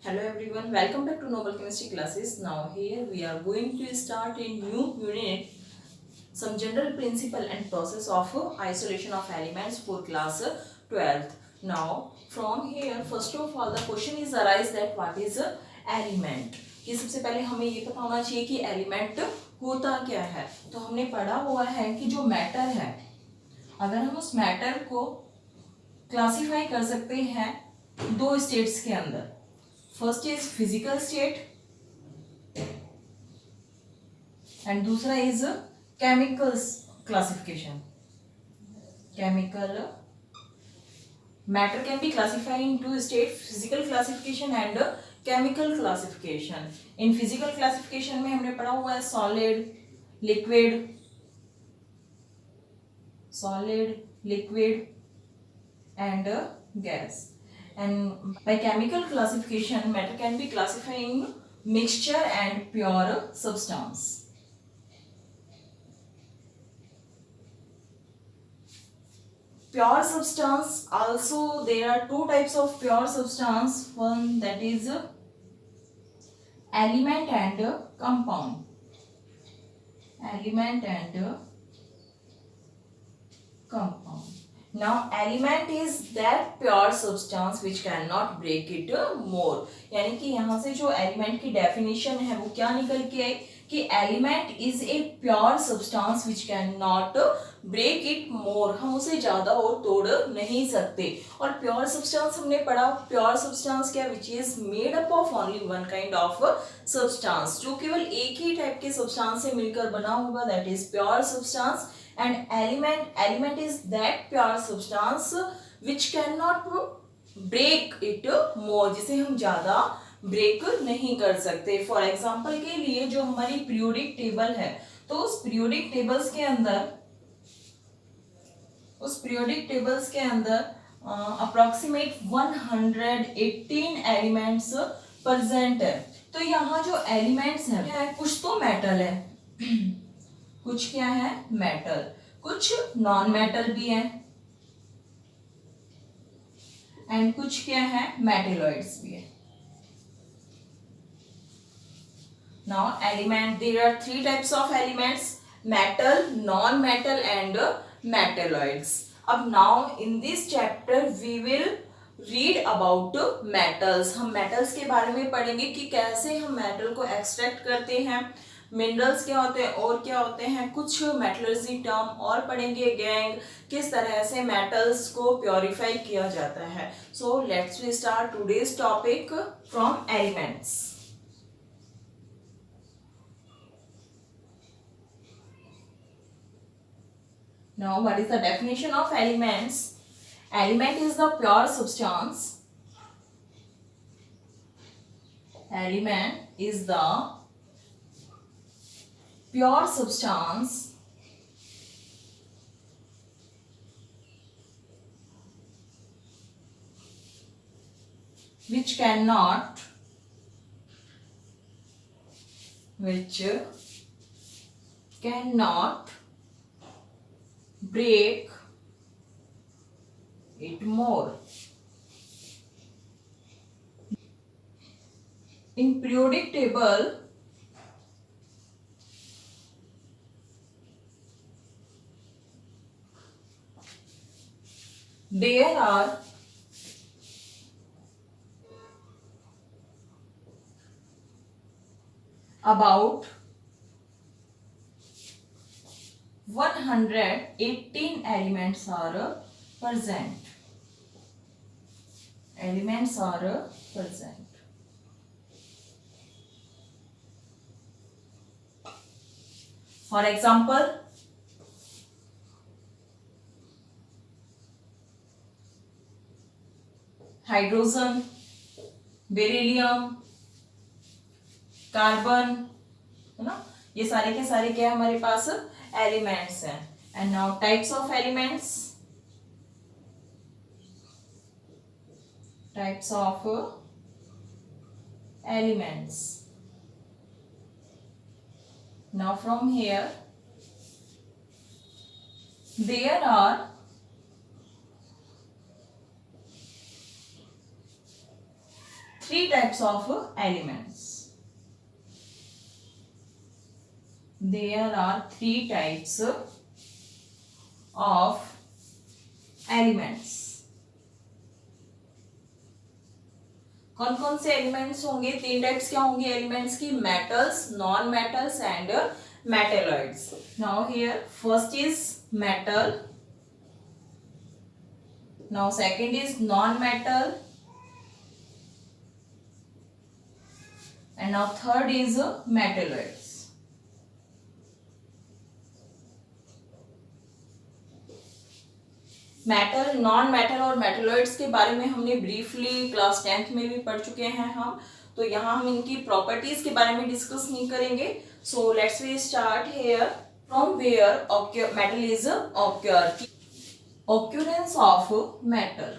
Hello everyone, welcome back to Noble Chemistry classes. Now here we are going to start a new unit, some general principle and process of isolation of elements for class 12th. Now from here first of all the question is arise that what is element. ये सबसे पहले हमें ये पता होना चाहिए कि element होता क्या है। तो हमने पढ़ा हुआ है कि जो मैटर है, अगर हम उस मैटर को क्लासिफाई कर सकते हैं दो स्टेट्स के अंदर। First is physical state and दूसरा is chemical classification. Chemical matter can be classified into state, physical classification and chemical classification. इन फिजिकल क्लासिफिकेशन में हमने पढ़ा हुआ है solid, liquid and gas. And by chemical classification, matter can be classified in mixture and pure substance. Pure substance, also there are two types of pure substance. One that is element and compound. Element and compound. Now element is that pure substance which cannot break it more. यानी कि यहाँ से जो element की definition है वो क्या निकल के आई कि element is a pure substance which cannot break it more. हम उसे ज्यादा और तोड़ नहीं सकते। और pure substance हमने पढ़ा, pure substance क्या, which is made up of only one kind of substance, जो केवल एक ही टाइप के substance से मिलकर बना होगा, that is pure substance. And element is that pure substance which cannot break it more, जिसे हम ज्यादा ब्रेक नहीं कर सकते। फॉर एग्जाम्पल के लिए जो हमारी पीरियोडिक टेबल है, तो उस पीरियोडिक टेबल्स के अंदर अप्रोक्सीमेट 118 एलिमेंट्स प्रेजेंट है। तो यहाँ जो एलिमेंट्स है कुछ तो मेटल है, कुछ क्या है, मेटल, कुछ नॉन मेटल भी है एंड कुछ क्या है, मेटेलॉइड्स भी है। Now element, there are three types of elements, metal, non metal and metalloids. अब now in this chapter we will read about metals. हम मेटल्स के बारे में पढ़ेंगे कि कैसे हम मेटल को एक्सट्रैक्ट करते हैं, मिनरल्स क्या होते हैं और क्या होते हैं, कुछ मेटलर्जी टर्म और पढ़ेंगे, गैंग, किस तरह से मेटल्स को प्योरीफाई किया जाता है। So let's we start today's topic from elements. Now what is the definition of elements? Element is the pure substance. Element is the pure substance which cannot break it more. In periodic table, there are about 118 elements are present. Elements are present. For example, hydrogen, beryllium, carbon, है ना, ये सारे के सारे क्या हमारे पास elements हैं। And now types of elements, types of elements. Now from here there are three types of elements. There are three types of elements. कौन कौन से एलिमेंट्स होंगे? तीन टाइप्स क्या होंगे एलिमेंट्स की? Metals, non metals and metalloids. Now here first is metal, now second is non metal, and now third is metalloids. Metal, non metal और metalloids के बारे में हमने ब्रीफली क्लास 10th में भी पढ़ चुके हैं हम, तो यहाँ हम इनकी प्रॉपर्टीज के बारे में डिस्कस नहीं करेंगे. So let's we start here from where metal is occur. Occurrence of metal,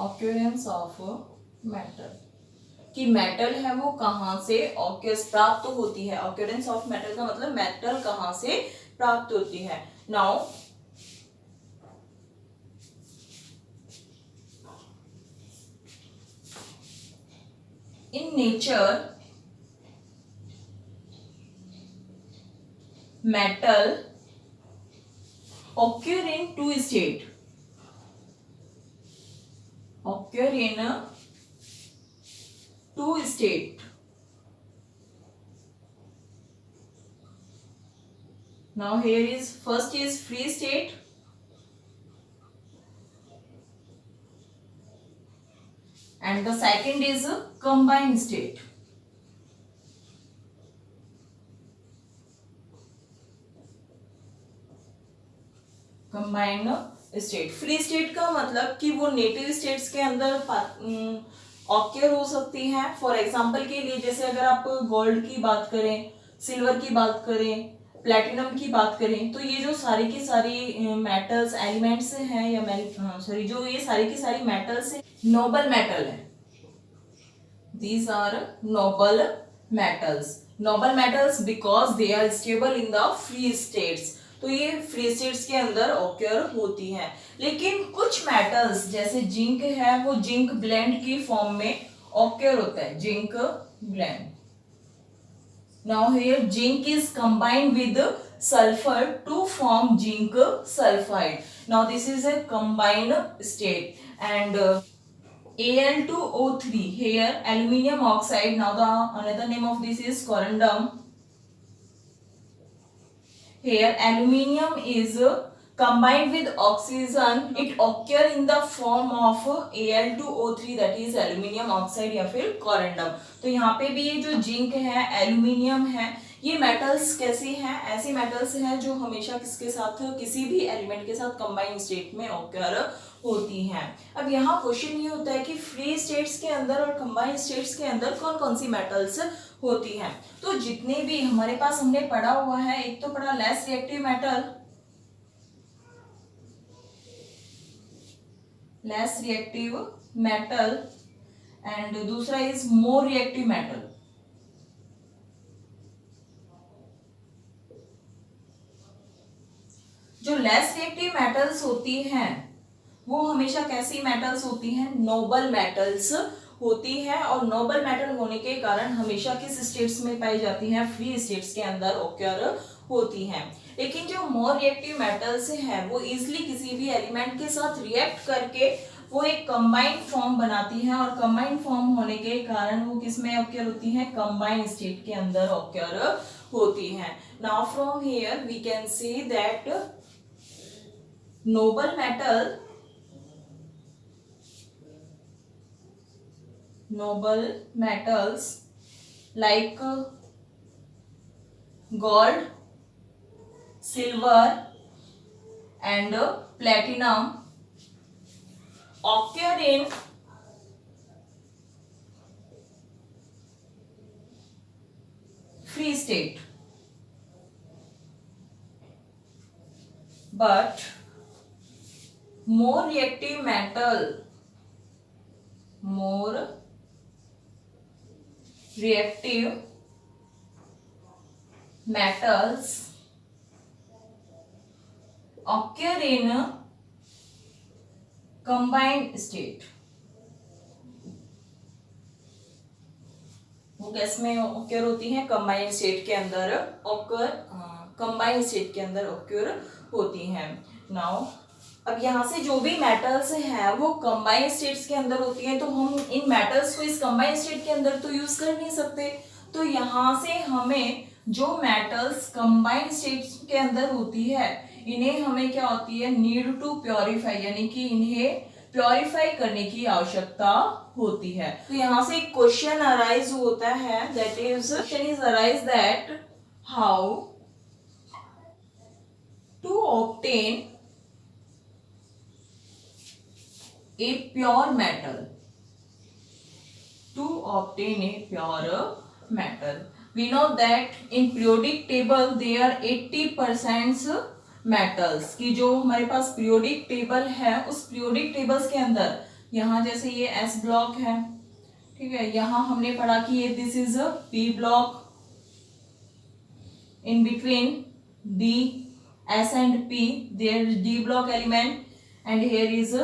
occurrence of metal कि मेटल है वो कहाँ से ऑक्यूरेंस प्राप्त होती है. ऑक्यूरेंस ऑफ मेटल का मतलब मेटल कहाँ से प्राप्त होती है. Now in nature metal occur in two state, occur in two state. Now here is first is free state and the second is combined state. Combined state. Free state का मतलब कि वो नेटिव स्टेट्स के अंदर occur हो सकती हैं. For example के लिए जैसे अगर आप गोल्ड की बात करें, सिल्वर की बात करें, प्लेटिनम की बात करें, तो ये जो सारी की सारी मेटल्स एलिमेंट्स हैं या सॉरी जो ये सारी की सारी मेटल्स हैं नोबल मेटल है. These are noble metals. Noble metals because they are stable in the free states. तो ये फ्री स्टेट्स के अंदर ऑक्योर होती हैं. लेकिन कुछ मेटल्स जैसे जिंक है वो जिंक ब्लेंड की फॉर्म में ऑक्योर होता है. Zinc blende. Now here zinc is combined with sulphur to form zinc sulphide. Now this is a combined state and Al2O3 here aluminium oxide. Now the another name of this is corundum. Here aluminium is combined with oxygen, it occur in the form of Al2O3 that is aluminium oxide या फिर corundum. तो यहाँ पे भी ये जो zinc है, aluminium है, ये मेटल्स कैसे हैं? ऐसी मेटल्स हैं जो हमेशा किसके साथ, किसी भी एलिमेंट के साथ कंबाइंड स्टेट में ऑक्योर होती हैं. अब यहाँ क्वेश्चन ये होता है कि फ्री स्टेट्स के अंदर और कंबाइंड स्टेट्स के अंदर कौन कौन सी मेटल्स होती हैं. तो जितने भी हमारे पास हमने पढ़ा हुआ है, एक तो पढ़ा less reactive metal, less reactive metal and दूसरा इज मोर रिएक्टिव मेटल. जो लेस रिएक्टिव मेटल्स होती हैं वो हमेशा कैसी मेटल्स होती हैं? नोबल मेटल्स होती है. और नोबल मेटल होने के कारण हमेशा किस स्टेट्स में पाई जाती हैं? फ्री स्टेट्स के अंदर ऑक्योर होती हैं. लेकिन जो मोर रिएक्टिव मेटल्स हैं वो इजिली किसी भी एलिमेंट के साथ रिएक्ट करके वो एक कंबाइंड फॉर्म बनाती हैं और कंबाइंड फॉर्म होने के कारण वो किस में ऑक्योर होती हैं? कंबाइंड स्टेट के अंदर ऑक्योर होती हैं. Now from here we can see that noble metals like gold, silver and platinum occur in free state, but more reactive metals occur in combined state, वो गैस में occur होती हैं, combined state के अंदर occur, combined state के अंदर occur होती हैं। नाउ अब यहाँ से जो भी मेटल्स हैं वो कंबाइंड स्टेट्स के अंदर होती हैं, तो हम इन मेटल्स को इस कंबाइंड स्टेट के अंदर तो यूज कर नहीं सकते। तो यहाँ से हमें जो मेटल्स कंबाइंड स्टेट्स के अंदर होती है, इन्हें हमें क्या होती है, नीड टू प्योरीफाई, यानी कि इन्हें प्योरीफाई करने की आवश्यकता होती है। तो यहाँ से एक क्वेश्चन अराइज होता है, that is question is arise that how to obtain a pure metal, to obtain a pure metal. We know that in periodic table there are 80% metals, कि जो हमारे पास periodic table है उस periodic tables के अंदर यहाँ जैसे ये S ब्लॉक है, ठीक है, यहाँ हमने पढ़ा कि ये this is P block, in between D, S and P there is D block element and here is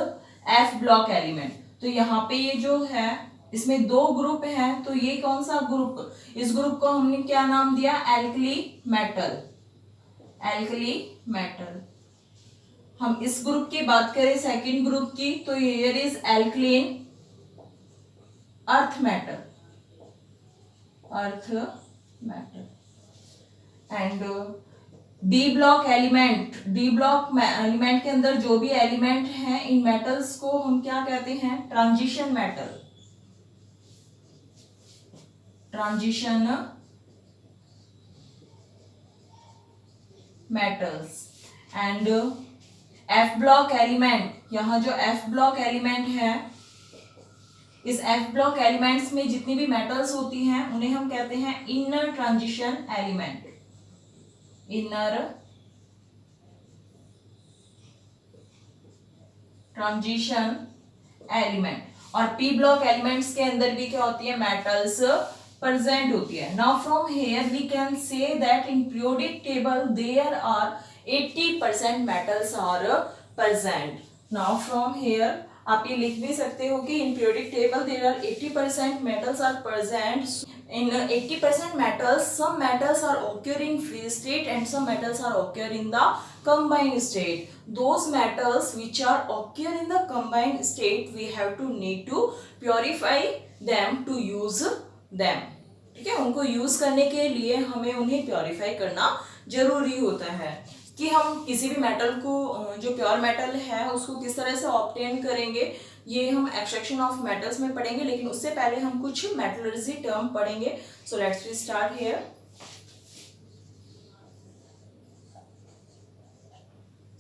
F block element. तो यहाँ पे ये जो है इसमें दो ग्रुप हैं, तो ये कौन सा ग्रुप, इस ग्रुप को हमने क्या नाम दिया, एल्कली मेटल, एल्कली मेटल। हम इस ग्रुप की बात करें सेकंड ग्रुप की, तो here is alkaline earth metal, earth metal. And D block element, D block element के अंदर जो भी एलिमेंट हैं इन मेटल्स को हम क्या कहते हैं, transition metal, transition metals. And F block element, यहाँ जो एफ ब्लॉक एलिमेंट है, इस एफ ब्लॉक एलिमेंट्स में जितनी भी मेटल्स होती हैं उन्हें हम कहते हैं inner transition element, inner transition element. और पी ब्लॉक एलिमेंट्स के अंदर भी क्या होती है, मेटल्स प्रेजेंट होती है। Now from here we can say that in periodic table there are 80% metals are present. Now from here आप ये लिख भी सकते हो कि in periodic table there are 80% metals are present. In 80% metals, some metals are occur in free state and some metals are occur in the combined state. Those metals which are occur in the combined state, we have to need to purify them to use them. ठीक है, उनको use करने के लिए हमें उन्हें purify करना जरूरी होता है। कि हम किसी भी मेटल को, जो प्योर मेटल है उसको किस तरह से ऑब्टेन करेंगे, ये हम एक्सट्रैक्शन ऑफ मेटल्स में पढ़ेंगे, लेकिन उससे पहले हम कुछ मेटलर्जी टर्म पढ़ेंगे। So let's we start here.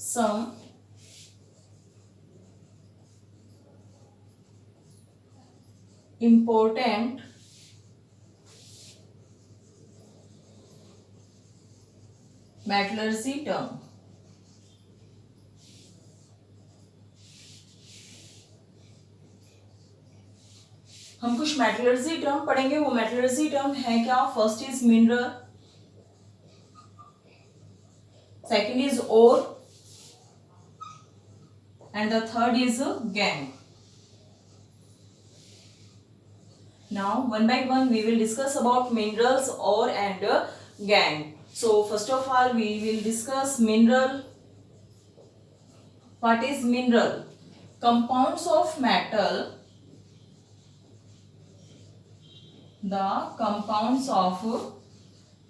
Some important metallurgy term. हम कुछ मेटलर्जी टर्म पढ़ेंगे, वो मेटलर्जी टर्म है क्या, first is mineral, second is ore and the third is gangue. Now one by one we will discuss about minerals, ore and gangue. So first of all we will discuss mineral. What is mineral? Compounds of metal. The compounds of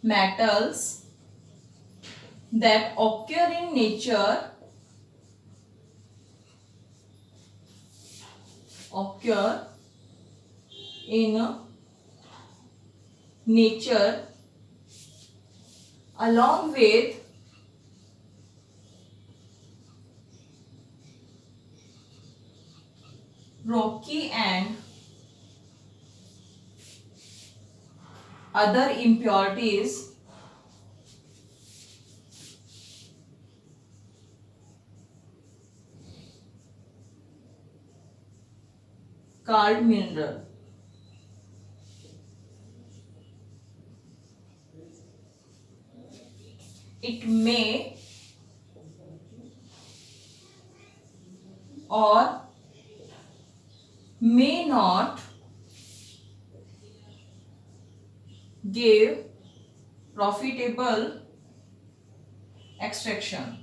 metals that occur in nature, occur in nature along with rocky and other impurities called mineral. It may or may not give profitable extraction.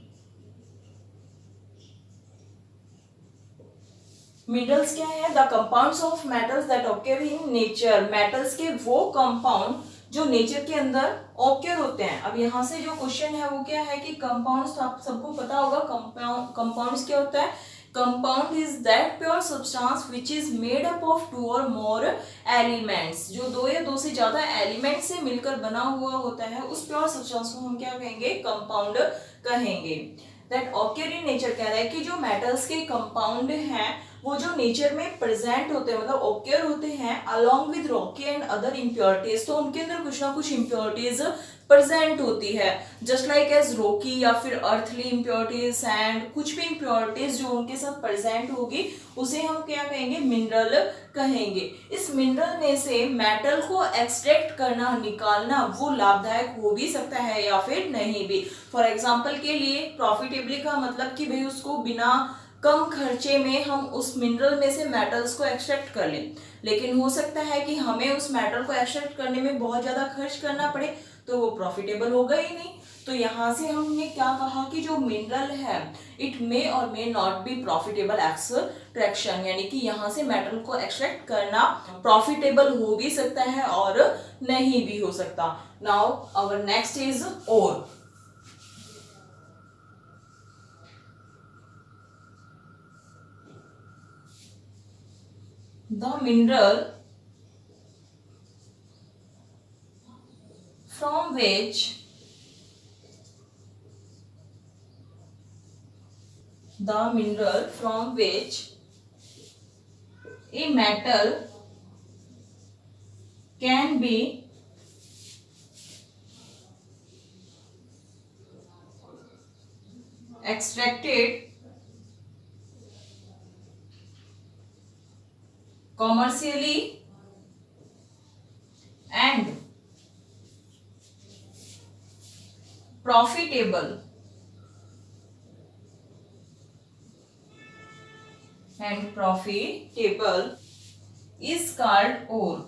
Minerals क्या है? The compounds of metals that occur in nature, metals के वो compound जो nature के अंदर ऑक्यर होते हैं। अब यहाँ से जो क्वेश्चन है वो क्या है कि कंपाउंड्स, आप सबको पता होगा कंपाउंड्स क्या होता है? Compound is that pure substance which is made up of two और मोर एलिमेंट्स, जो दो या दो से ज्यादा एलिमेंट से मिलकर बना हुआ होता है, उस प्योर सब्सटेंस को हम क्या कहेंगे? कंपाउंड कहेंगे। दैट ऑक्यर इन नेचर कह रहा है कि जो मेटल्स के कंपाउंड हैं वो जो नेचर में प्रेजेंट होते हैं, मतलब ओक्योर होते हैं along with Rocky and other impurities, तो उनके अंदर कुछ ना कुछ इम्प्योरिटीज प्रेजेंट होती है, जस्ट लाइक एज रॉकी या फिर अर्थली इम्प्योरिटीज एंड कुछ भी इम्प्योरिटीज जो उनके साथ प्रेजेंट होगी उसे हम क्या कहेंगे? मिनरल कहेंगे। इस मिनरल में से मेटल को एक्सट्रैक्ट करना, निकालना वो लाभदायक हो भी सकता है या फिर नहीं भी। फॉर एग्जाम्पल के लिए प्रॉफिटेबली का मतलब कि भाई उसको बिना कम खर्चे में हम उस मिनरल में से मेटल्स को एक्सट्रैक्ट कर लें, लेकिन हो सकता है कि हमें उस मेटल को एक्सट्रैक्ट करने में बहुत ज़्यादा खर्च करना पड़े, तो वो प्रॉफिटेबल होगा ही नहीं। तो यहाँ से हमने क्या कहा कि जो मिनरल है इट मे और may not be profitable extraction, यानी कि यहाँ से मेटल को एक्सट्रैक्ट करना प्रॉफिटेबल हो भी सकता है और नहीं भी हो सकता। Now our next is ore. The mineral from which a metal can be extracted commercially and profitable is called ore.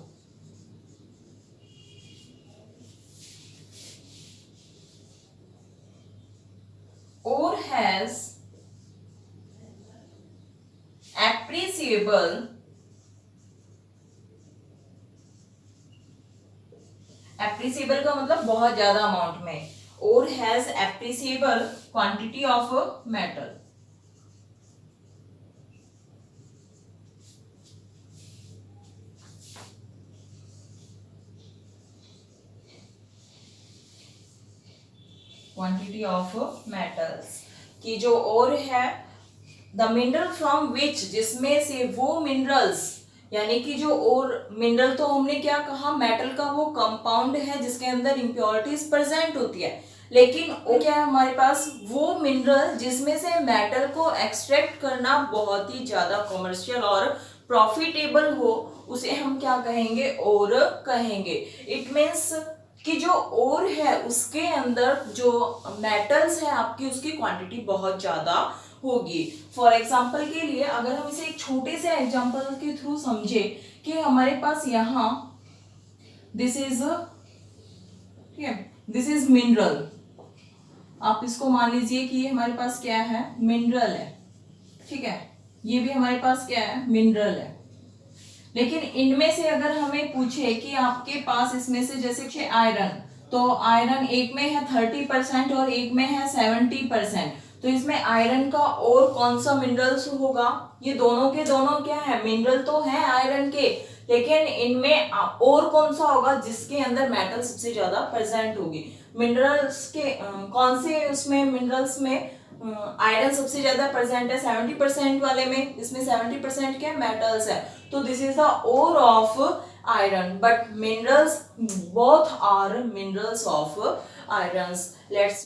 Ore has appreciable का मतलब बहुत ज्यादा अमाउंट में, और has appreciable quantity of metal. Quantity of metals की जो और है, द मिनरल फ्रॉम विच, जिसमें से वो मिनरल्स, यानी कि जो और मिनरल तो हमने क्या कहा? मेटल का वो कंपाउंड है जिसके अंदर इम्प्योरिटीज प्रेजेंट होती है, लेकिन वो क्या है हमारे पास? वो मिनरल जिसमें से मेटल को एक्सट्रैक्ट करना बहुत ही ज्यादा कमर्शियल और प्रॉफिटेबल हो, उसे हम क्या कहेंगे? ओर कहेंगे। इट मीन्स कि जो ओर है उसके अंदर जो मेटल्स है आपकी, उसकी क्वांटिटी बहुत ज्यादा होगी। फॉर एग्जाम्पल के लिए अगर हम इसे एक छोटे से एग्जाम्पल के थ्रू समझे कि हमारे पास यहाँ दिस इज, ठीक है, दिस इज मिनरल, आप इसको मान लीजिए कि ये हमारे पास क्या है? मिनरल है, ठीक है, ये भी हमारे पास क्या है? मिनरल है। लेकिन इनमें से अगर हमें पूछे कि आपके पास इसमें से जैसे आयरन, तो आयरन एक में है 30% और एक में है 70%, तो इसमें आयरन का और कौन सा मिनरल्स होगा? ये दोनों के दोनों क्या है? मिनरल तो है आयरन के, लेकिन इनमें और कौन सा होगा जिसके अंदर मेटल सबसे ज्यादा प्रेजेंट होगी? मिनरल्स के कौन से उसमें मिनरल्स में आयरन सबसे ज्यादा प्रेजेंट है? 70% वाले में, इसमें 70% क्या मेटल्स है, तो this is the ore of iron, but minerals both are minerals of irons. Let's